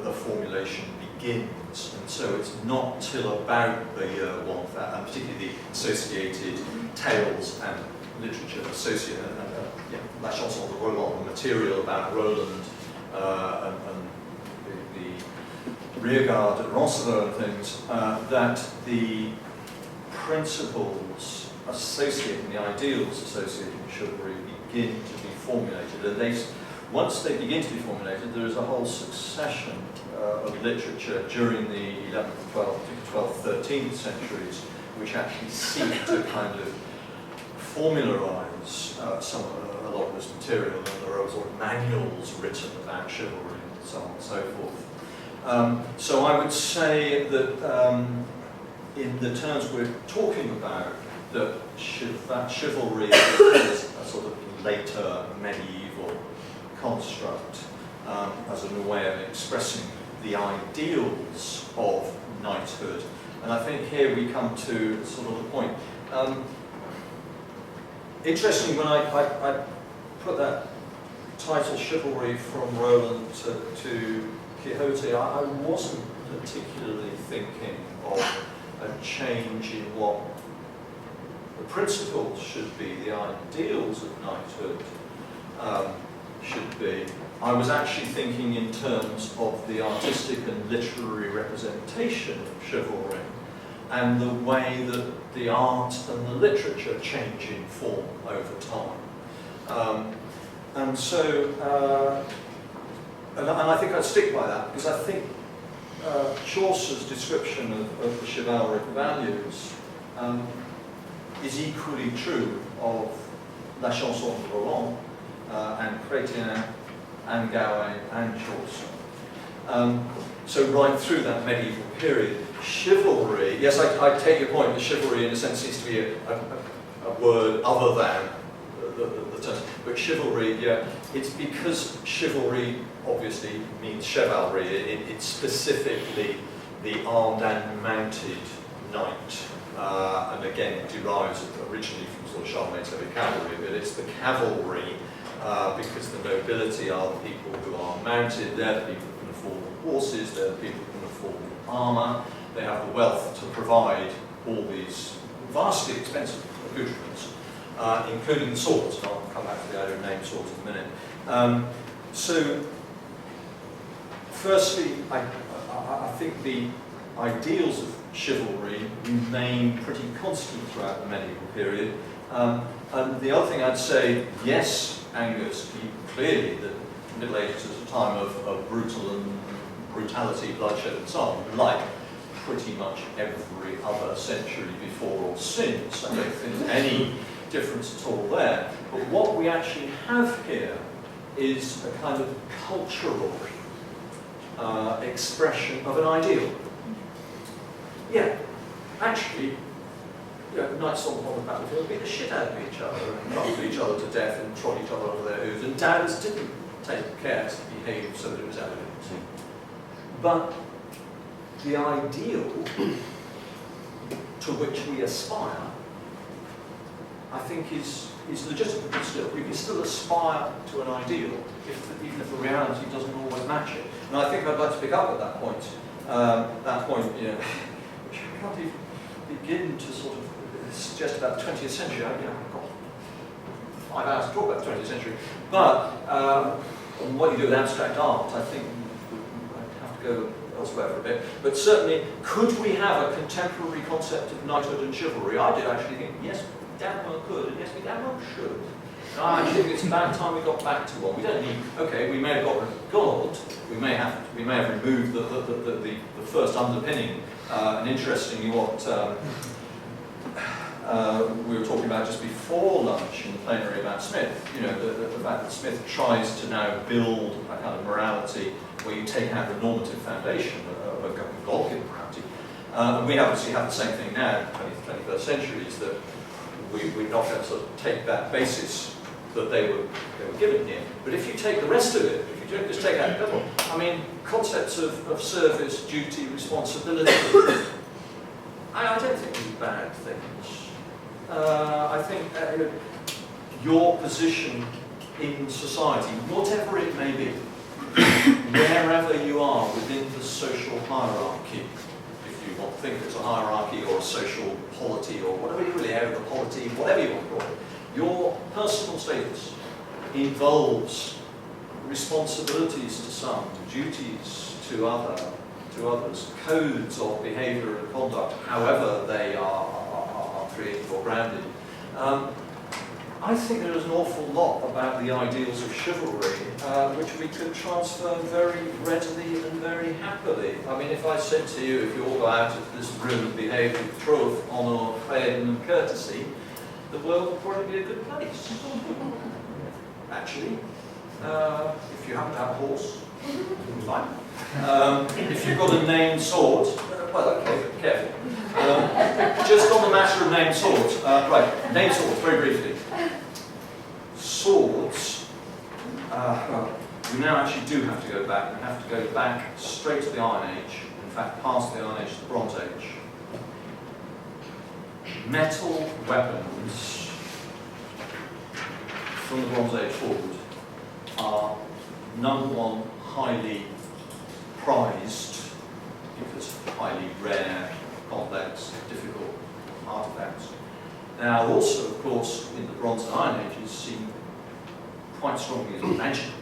the formulation begins, and so it's not till about the year 1000, and particularly the associated tales and literature associated, La Chanson de Roland, the material about Roland and the rearguard at Roncevaux and things, that the principles associated, the ideals associated with chivalry begin to be formulated, and once they begin to be formulated, there is a whole succession of literature during the 11th, 12th, 13th centuries which actually seek to kind of formularize a lot of this material, and there are also manuals written about chivalry and so on and so forth. So I would say that in the terms we're talking about, that chivalry is a sort of later medieval construct as a way of expressing the ideals of knighthood. And I think here we come to sort of the point. Interestingly, when I put that title Chivalry from Roland to Quixote, I wasn't particularly thinking of a change in what the principles should be, the ideals of knighthood should be. I was actually thinking in terms of the artistic and literary representation of chivalry and the way that the art and the literature change in form over time. And so, and I think I'd stick by that, because I think Chaucer's description of the chivalric values is equally true of La Chanson de Roland and Chrétien and Gawain and Chaucer. So right through that medieval period, chivalry, yes, I take your point that chivalry in a sense seems to be a word other than the term, but chivalry, yeah, it's because chivalry obviously means chivalry, it's specifically the armed and mounted knight, and again it derives originally from sort of Charlemagne's heavy cavalry, but it's the cavalry because the nobility are the people who are mounted, they're the people who can afford the horses, they're the people who can afford the armour, they have the wealth to provide all these vastly expensive accoutrements, including the swords, and I'll come back to the idea of named swords in a minute. So, firstly, I think the ideals of chivalry remain pretty constant throughout the medieval period. And the other thing I'd say, yes, Angus, clearly the Middle Ages is a time of brutality, bloodshed and so on, like pretty much every other century before or since. I don't think there's any difference at all there. But what we actually have here is a kind of cultural expression of an ideal. Yeah, actually, knights on the battlefield beat the shit out of each other and trampled each other to death and trod each other over their hooves, and dads didn't take care to behave so that it was elegant. But the ideal to which we aspire, I think, is legitimate still. We can still aspire to an ideal, even if the reality doesn't always match it. And I think I'd like to pick up at that point, which I can't even begin to sort of suggest about the 20th century. I've got 5 hours to talk about the 20th century. But what you do with abstract art, I think I'd have to go elsewhere for a bit. But certainly, could we have a contemporary concept of knighthood and chivalry? I did actually think, yes, we damn well could, and yes, we damn well should. And I actually think it's about time we got back to one. We don't need, okay, we may have got rid of God, we may have removed the first underpinning. And interestingly, what we were talking about just before lunch in the plenary about Smith, the fact that Smith tries to now build a kind of morality where you take out the normative foundation of a God-given morality. And we obviously have the same thing now in the 20th, 21st century, is that we're not going to sort of take that basis that they were given here. But if you take the rest of it, if you don't just take out the middle, I mean, concepts of service, duty, responsibility, I don't think these are bad things. I think your position in society, whatever it may be, wherever you are within the social hierarchy, if you want to think it's a hierarchy or a social polity or whatever you really have, the polity, whatever you want to call it, your personal status involves responsibilities to some, duties to others, codes of behaviour and conduct, however they are created or grounded. I think there is an awful lot about the ideals of chivalry which we could transfer very readily and very happily. I mean, if I said to you, if you all go out of this room and behave with troth, honour, freedom and courtesy, the world would probably be a good place. Actually, if you happen to have a horse, fine. If you've got a named sword, well, okay, but careful. Just on the matter of named swords, right, named swords, very briefly. Swords, we now actually do have to go back. We have to go back straight to the Iron Age, in fact past the Iron Age to the Bronze Age. Metal weapons from the Bronze Age forward are, number one, highly prized because highly rare, complex, difficult artifacts. Now also, of course, in the Bronze and Iron Ages, seen quite strongly as magical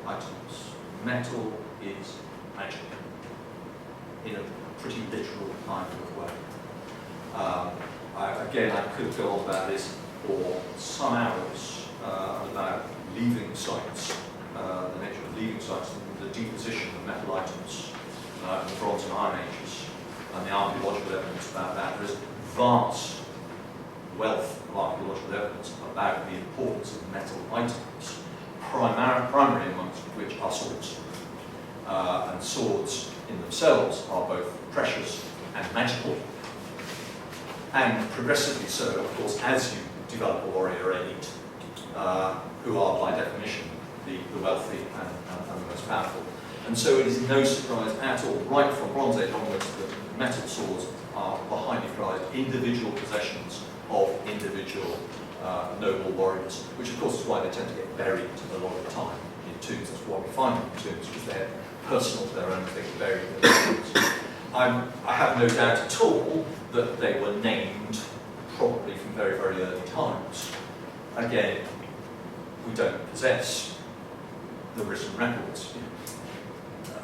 items. Metal is magic in a pretty literal kind of way. Again, I could go on about this for some hours about leaving sites, the nature of leaving sites, and the deposition of metal items in the Bronze and Iron Ages, and the archaeological evidence about that. There is vast wealth of archaeological evidence about the importance of metal items, primary amongst which are swords. And swords in themselves are both precious and magical, and progressively so, of course, as you develop a warrior elite, who are by definition the wealthy and the most powerful. And so it is no surprise at all, right from Bronze Age onwards, that metal swords are highly prized individual possessions of individual noble warriors, which of course is why they tend to get buried a lot of the time in tombs. That's why we find them in tombs, because they're personal to their own, they get buried in tombs. I have no doubt at all that they were named probably from very, very early times. Again, we don't possess the written records.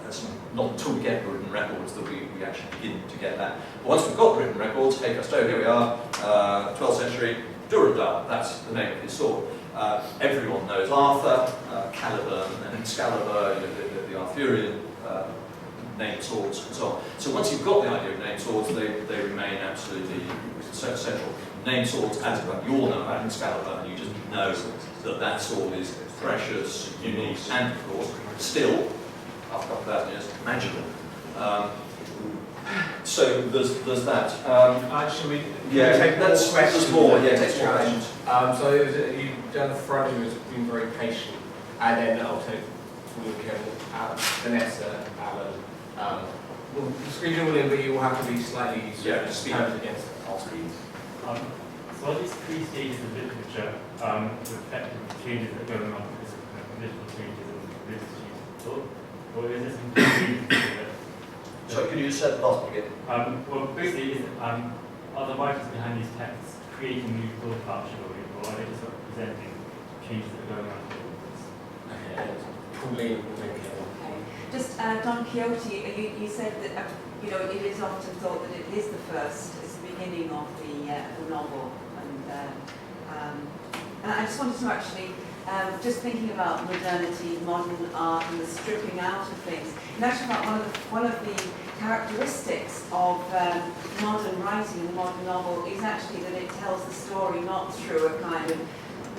That's not until we get the written records that we actually begin to get that. But once we've got the written records, hey presto, here we are, 12th century, Durandal, that's the name of his sword. Everyone knows Arthur, Caliban, and Excalibur, the Arthurian named swords, and so on. So once you've got the idea of named swords, they remain absolutely central. Named swords, as you all know about Excalibur, and you just know that that sword is precious, unique, and of course, still, after 1,000 years, magical. So there's that. Actually, yeah, take that's more. Yeah, take more questions. So it was, you down the front, you was being very patient, and then I'll take Vanessa, Alan. Well, screen William, but you will have to be slightly speed against it. I'll speed. So are these three stages of literature reflecting the changes that are going on because of political changes and religious changes? Or is this included? So can you just say the last bit again? Well, basically, are the writers behind these texts creating new thought about chivalry, or are they just representing changes that are going on? Just Don Quixote, you said that it is often thought that it is the first, it's the beginning of the novel, and I just wanted to actually, just thinking about modernity, modern art, and the stripping out of things. In actual fact, one of the characteristics of modern writing, the modern novel, is actually that it tells the story not through a kind of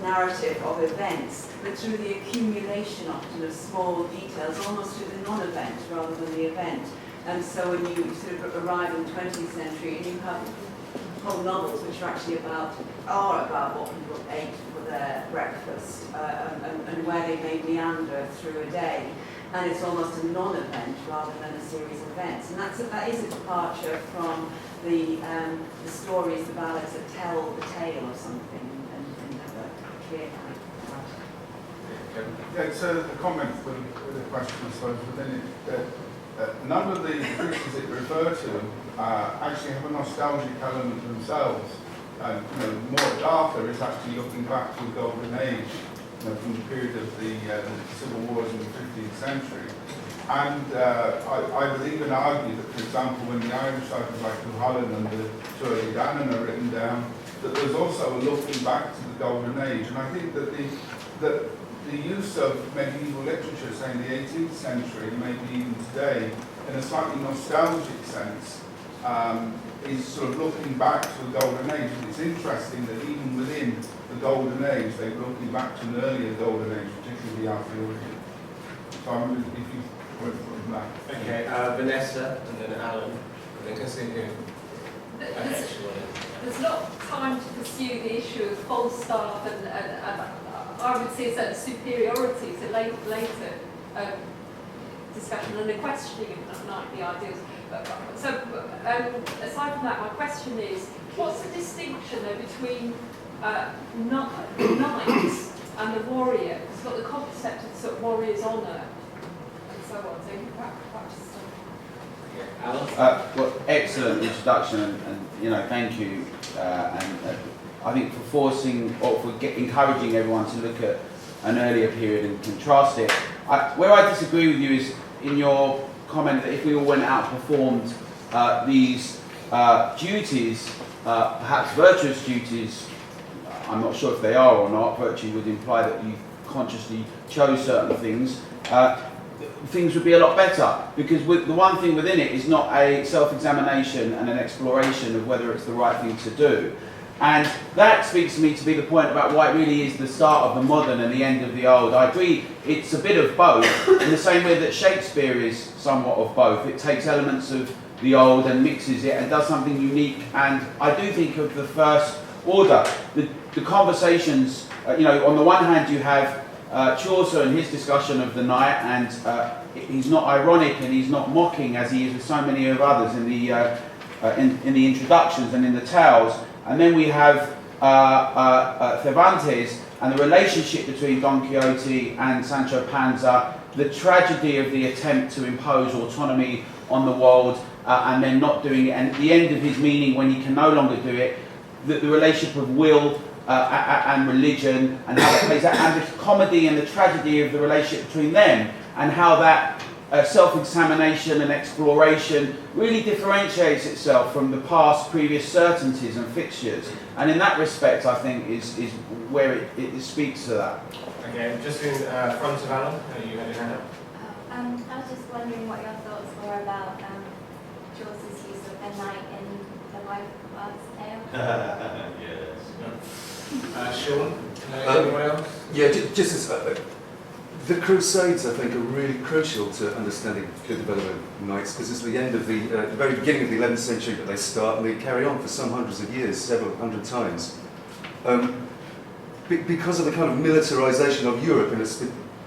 narrative of events, but through the accumulation often of small details, almost through the non-event rather than the event. And so when you sort of arrive in the 20th century and you have whole novels which are actually about what people ate for their breakfast and where they may meander through a day, and it's almost a non-event rather than a series of events. And that is a departure from the stories, the ballads that tell the tale of something and have a clear kind of Yeah, it's a comment with a question, I suppose, within it. A number of the creatures it refer to actually have a nostalgic element themselves. More Arthur is actually looking back to the Golden Age, from the period of the civil wars in the 15th century. And I would even argue that, for example, when the Irish cycles like Roland and the Chivalry are written down, that there's also a looking back to the Golden Age. And I think that the use of medieval literature, say in the 18th century, maybe even today, in a slightly nostalgic sense, is sort of looking back to the Golden Age. And it's interesting that even within the Golden Age, they were looking back to an earlier Golden Age, particularly the Arthurian. So I wonder if you went from that. Okay, Vanessa, and then Alan, and then continue. There's not time to pursue the issue of Falstaff and I would say a certain superiority to later discussion and a questioning of the ideals. So, aside from that, my question is, what's the distinction though between knights and the warrior? Because it's got the concept of sort of warrior's honour and so on. So, perhaps Alan? Well, excellent introduction, and thank you. I think for forcing or for encouraging everyone to look at an earlier period and contrast it. Where I disagree with you is in your comment that if we all went out and performed these duties, perhaps virtuous duties, I'm not sure if they are or not, virtue would imply that you consciously chose certain things, things would be a lot better, because the one thing within it is not a self-examination and an exploration of whether it's the right thing to do. And that speaks to me to be the point about why it really is the start of the modern and the end of the old. I agree, it's a bit of both, in the same way that Shakespeare is somewhat of both. It takes elements of the old and mixes it and does something unique. And I do think of the first order, the conversations, on the one hand you have Chaucer and his discussion of the knight, and he's not ironic and he's not mocking as he is with so many of others in the introductions and in the tales. And then we have Cervantes and the relationship between Don Quixote and Sancho Panza, the tragedy of the attempt to impose autonomy on the world and then not doing it, and at the end of his meaning when he can no longer do it, the relationship of will and religion and how that plays out, and the comedy and the tragedy of the relationship between them, and how that self-examination and exploration really differentiates itself from the past previous certainties and fixtures. And in that respect, I think, is where it speaks to that. Okay, just in front of Alan, you had your hand up. I was just wondering what your thoughts were about Chaucer's use of a knight in the Wife of Bath's Tale. Yes. Sean, anyone else? Yeah, just as the Crusades, I think, are really crucial to understanding the development of knights, because it's the end of the very beginning of the 11th century that they start, and they carry on for some hundreds of years, several hundred times. Because of the kind of militarization of Europe in a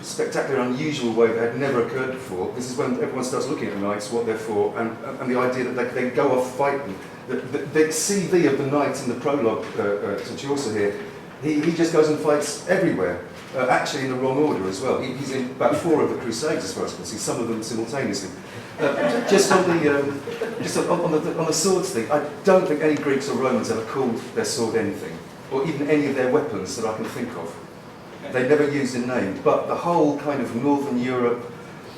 spectacular, unusual way that had never occurred before, this is when everyone starts looking at the knights, what they're for, and the idea that they go off fighting. The CV of the knight in the prologue to Chaucer here, he just goes and fights everywhere. Actually in the wrong order as well. He's in about 4 of the Crusades, as far as I can see, some of them simultaneously. Just on the swords thing, I don't think any Greeks or Romans ever called their sword anything, or even any of their weapons that I can think of. They never used a name, but the whole kind of Northern Europe,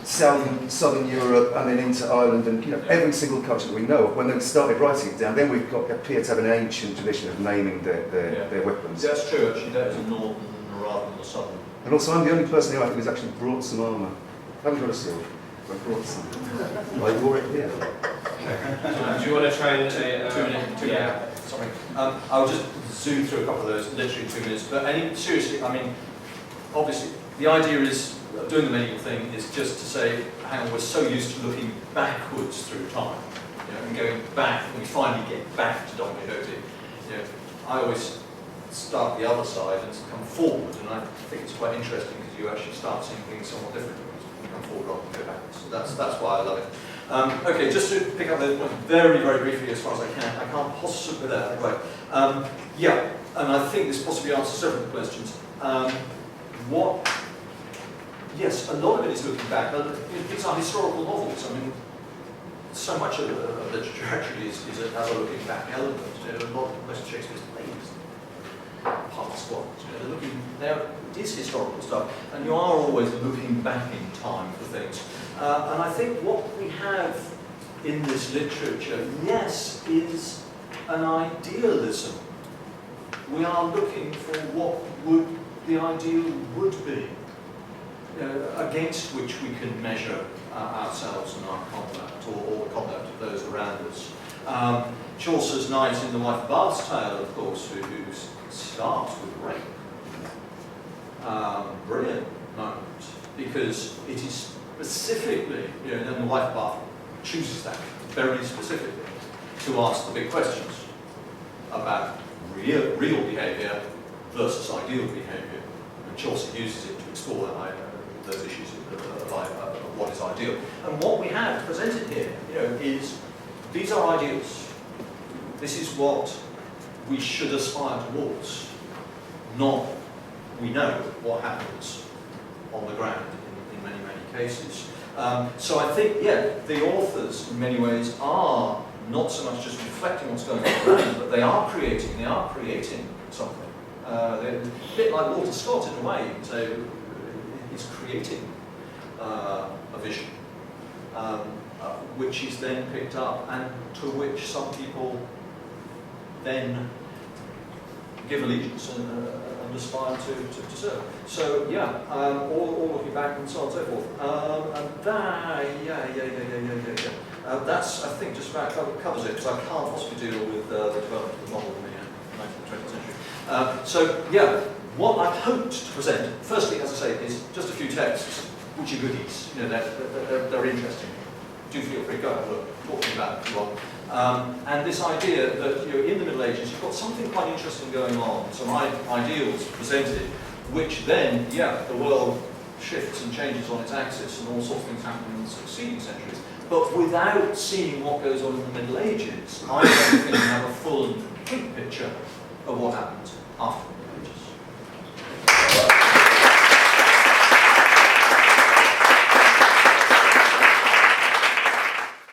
Southern Europe, and then into Ireland, and every single culture that we know of, when they started writing it down, then we've appear to have an ancient tradition of naming their weapons. That's true, actually. That is a northern rather than the southern. And also, I'm the only person here I think who's actually brought some armour. I haven't got a sword, but I brought some. I wore it here. Do you want to try and say 2 minutes? Yeah. Sorry. I'll just zoom through a couple of those literally in 2 minutes. But seriously, I mean, obviously, the idea is doing the medieval thing is just to say, hang on, we're so used to looking backwards through time, and going back, and we finally get back to Don Quixote. I always start the other side and come forward, and I think it's quite interesting because you actually start seeing things somewhat differently when you come forward rather than go backwards. So that's why I love it. Okay, just to pick up those points very, very briefly as far as I can. I can't possibly that. Right. Yeah, and I think this possibly answers several of the questions. Yes, a lot of it is looking back. These are historical novels. I mean, so much of literature actually has a looking back element. A lot of most of Shakespeare's plays past what they're looking. It is historical stuff, and you are always looking back in time for things. And I think what we have in this literature, yes, is an idealism. We are looking for what the ideal would be, against which we can measure ourselves and our conduct, or the conduct of those around us. Chaucer's knight in the Wife of Bath's Tale, of course, who starts with rape. Brilliant moment, because it is specifically, then the Wife of Bath chooses that very specifically to ask the big questions about real behaviour versus ideal behaviour. And Chaucer uses it to explore that those issues of what is ideal. And what we have presented here, is these are ideals. This is what we should aspire towards, not we know what happens on the ground in many, many cases. So I think, the authors in many ways are not so much just reflecting what's going on around, but they are creating something. They're a bit like Walter Scott in a way, so he's creating a vision, which is then picked up and to which some people then give allegiance and aspire to serve. So all looking back and so on and so forth. And that, that's, I think, just about covers it, because I can't possibly deal with the development of the model in the 19th and 20th century. What I've hoped to present, firstly, as I say, is just a few texts, which are goodies. They're interesting. Do feel free to go and look, talk to me about it if you want. And this idea that in the Middle Ages you've got something quite interesting going on, some ideals presented, which then, the world shifts and changes on its axis and all sorts of things happen in the succeeding centuries. But without seeing what goes on in the Middle Ages, I don't think we have a full and complete picture of what happens afterwards.